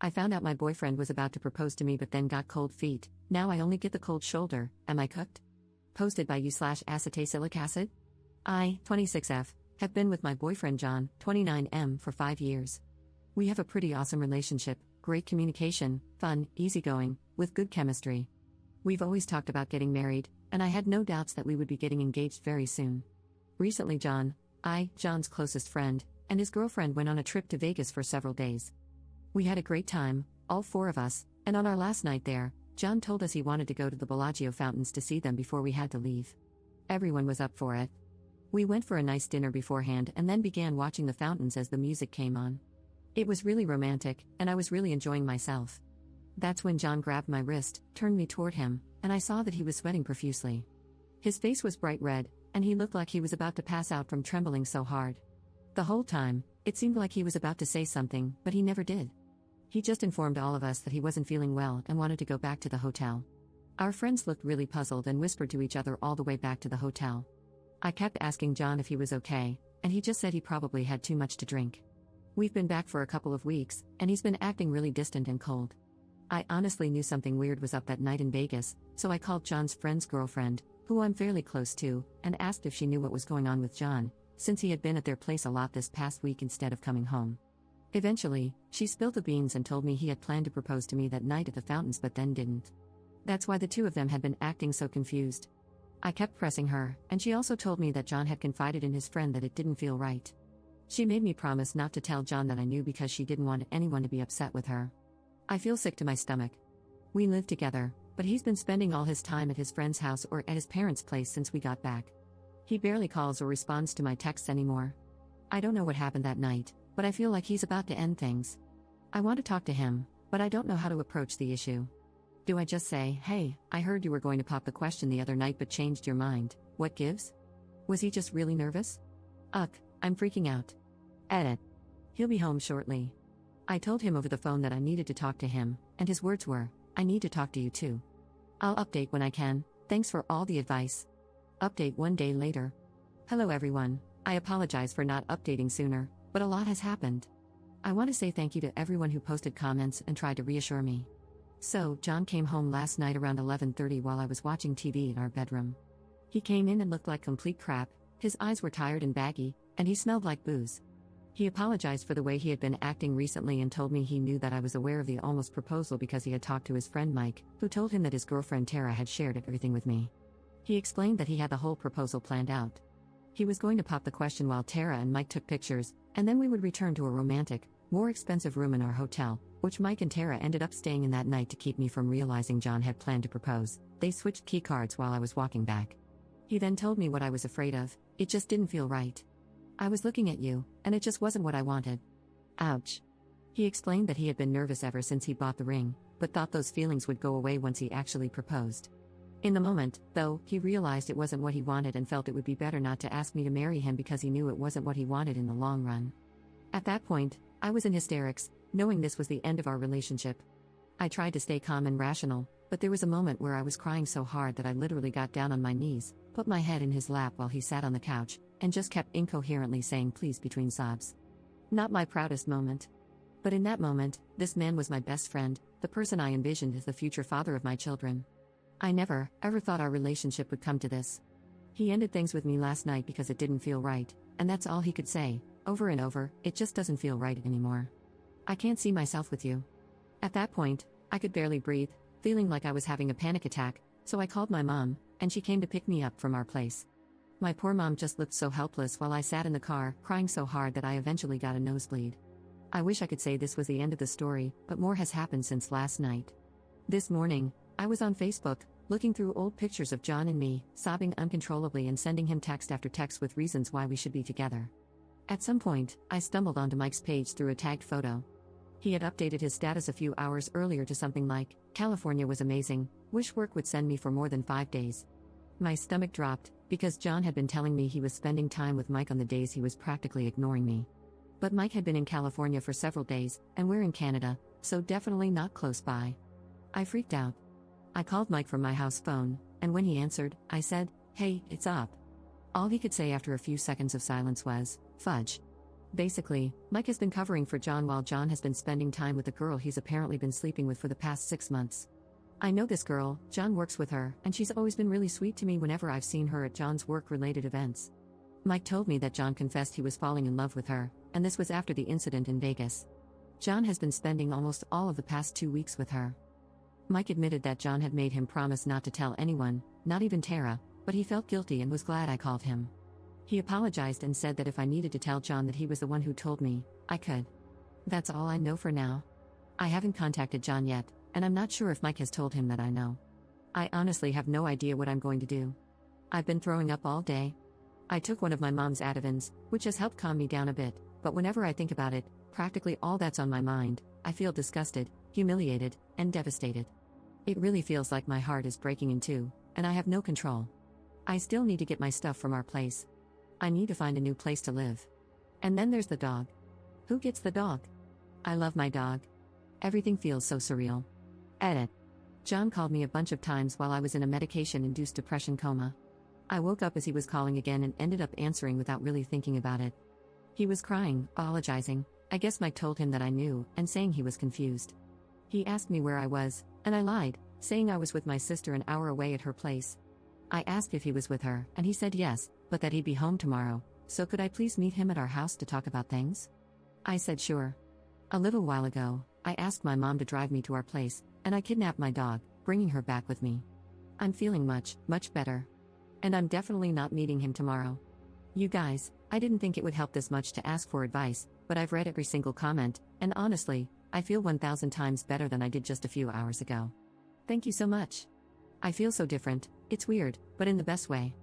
I found out my boyfriend was about to propose to me but then got cold feet. Now I only get the cold shoulder. Am I cooked? Posted by you/acetylsilic acid. I, 26F, have been with my boyfriend John, 29M, for 5 years. We have a pretty awesome relationship, great communication, fun, easygoing, with good chemistry. We've always talked about getting married, and I had no doubts that we would be getting engaged very soon. Recently John's closest friend, and his girlfriend went on a trip to Vegas for several days. We had a great time, all 4 of us, and on our last night there, John told us he wanted to go to the Bellagio fountains to see them before we had to leave. Everyone was up for it. We went for a nice dinner beforehand and then began watching the fountains as the music came on. It was really romantic, and I was really enjoying myself. That's when John grabbed my wrist, turned me toward him, and I saw that he was sweating profusely. His face was bright red, and he looked like he was about to pass out from trembling so hard. The whole time, it seemed like he was about to say something, but he never did. He just informed all of us that he wasn't feeling well and wanted to go back to the hotel. Our friends looked really puzzled and whispered to each other all the way back to the hotel. I kept asking John if he was okay, and he just said he probably had too much to drink. We've been back for a couple of weeks, and he's been acting really distant and cold. I honestly knew something weird was up that night in Vegas, so I called John's friend's girlfriend, who I'm fairly close to, and asked if she knew what was going on with John, since he had been at their place a lot this past week instead of coming home. Eventually, she spilled the beans and told me he had planned to propose to me that night at the fountains but then didn't. That's why the 2 of them had been acting so confused. I kept pressing her, and she also told me that John had confided in his friend that it didn't feel right. She made me promise not to tell John that I knew because she didn't want anyone to be upset with her. I feel sick to my stomach. We live together, but he's been spending all his time at his friend's house or at his parents' place since we got back. He barely calls or responds to my texts anymore. I don't know what happened that night, but I feel like he's about to end things. I want to talk to him, but I don't know how to approach the issue. Do I just say, "Hey, I heard you were going to pop the question the other night but changed your mind, what gives?" Was he just really nervous? Ugh, I'm freaking out. Edit. He'll be home shortly. I told him over the phone that I needed to talk to him, and his words were, "I need to talk to you too. I'll update when I can, thanks for all the advice." Update 1 day later. Hello everyone, I apologize for not updating sooner, but a lot has happened. I want to say thank you to everyone who posted comments and tried to reassure me. So, John came home last night around 11:30 while I was watching TV in our bedroom. He came in and looked like complete crap, his eyes were tired and baggy, and he smelled like booze. He apologized for the way he had been acting recently and told me he knew that I was aware of the almost proposal because he had talked to his friend Mike, who told him that his girlfriend Tara had shared everything with me. He explained that he had the whole proposal planned out. He was going to pop the question while Tara and Mike took pictures, and then we would return to a romantic, more expensive room in our hotel, which Mike and Tara ended up staying in that night to keep me from realizing John had planned to propose. They switched key cards while I was walking back. He then told me what I was afraid of, it just didn't feel right. I was looking at you, and it just wasn't what I wanted. Ouch. He explained that he had been nervous ever since he bought the ring, but thought those feelings would go away once he actually proposed. In the moment, though, he realized it wasn't what he wanted and felt it would be better not to ask me to marry him because he knew it wasn't what he wanted in the long run. At that point, I was in hysterics, knowing this was the end of our relationship. I tried to stay calm and rational, but there was a moment where I was crying so hard that I literally got down on my knees, put my head in his lap while he sat on the couch, and just kept incoherently saying please between sobs. Not my proudest moment. But in that moment, this man was my best friend, the person I envisioned as the future father of my children. I never, ever thought our relationship would come to this. He ended things with me last night because it didn't feel right, and that's all he could say, over and over, it just doesn't feel right anymore. I can't see myself with you. At that point, I could barely breathe, feeling like I was having a panic attack, so I called my mom, and she came to pick me up from our place. My poor mom just looked so helpless while I sat in the car, crying so hard that I eventually got a nosebleed. I wish I could say this was the end of the story, but more has happened since last night. This morning, I was on Facebook, looking through old pictures of John and me, sobbing uncontrollably and sending him text after text with reasons why we should be together. At some point, I stumbled onto Mike's page through a tagged photo. He had updated his status a few hours earlier to something like, "California was amazing, wish work would send me for more than 5 days." My stomach dropped, because John had been telling me he was spending time with Mike on the days he was practically ignoring me. But Mike had been in California for several days, and we're in Canada, so definitely not close by. I freaked out. I called Mike from my house phone, and when he answered, I said, "Hey, it's up." All he could say after a few seconds of silence was, "Fudge." Basically, Mike has been covering for John while John has been spending time with the girl he's apparently been sleeping with for the past 6 months. I know this girl, John works with her, and she's always been really sweet to me whenever I've seen her at John's work-related events. Mike told me that John confessed he was falling in love with her, and this was after the incident in Vegas. John has been spending almost all of the past 2 weeks with her. Mike admitted that John had made him promise not to tell anyone, not even Tara, but he felt guilty and was glad I called him. He apologized and said that if I needed to tell John that he was the one who told me, I could. That's all I know for now. I haven't contacted John yet, and I'm not sure if Mike has told him that I know. I honestly have no idea what I'm going to do. I've been throwing up all day. I took one of my mom's Ativans, which has helped calm me down a bit, but whenever I think about it, practically all that's on my mind, I feel disgusted, humiliated, and devastated. It really feels like my heart is breaking in two, and I have no control. I still need to get my stuff from our place. I need to find a new place to live. And then there's the dog. Who gets the dog? I love my dog. Everything feels so surreal. Edit. John called me a bunch of times while I was in a medication-induced depression coma. I woke up as he was calling again and ended up answering without really thinking about it. He was crying, apologizing. I guess Mike told him that I knew, and saying he was confused. He asked me where I was, and I lied, saying I was with my sister an hour away at her place. I asked if he was with her, and he said yes, but that he'd be home tomorrow, so could I please meet him at our house to talk about things? I said sure. A little while ago, I asked my mom to drive me to our place, and I kidnapped my dog, bringing her back with me. I'm feeling much, much better. And I'm definitely not meeting him tomorrow. You guys, I didn't think it would help this much to ask for advice, but I've read every single comment, and honestly, I feel 1,000 times better than I did just a few hours ago. Thank you so much. I feel so different, it's weird, but in the best way.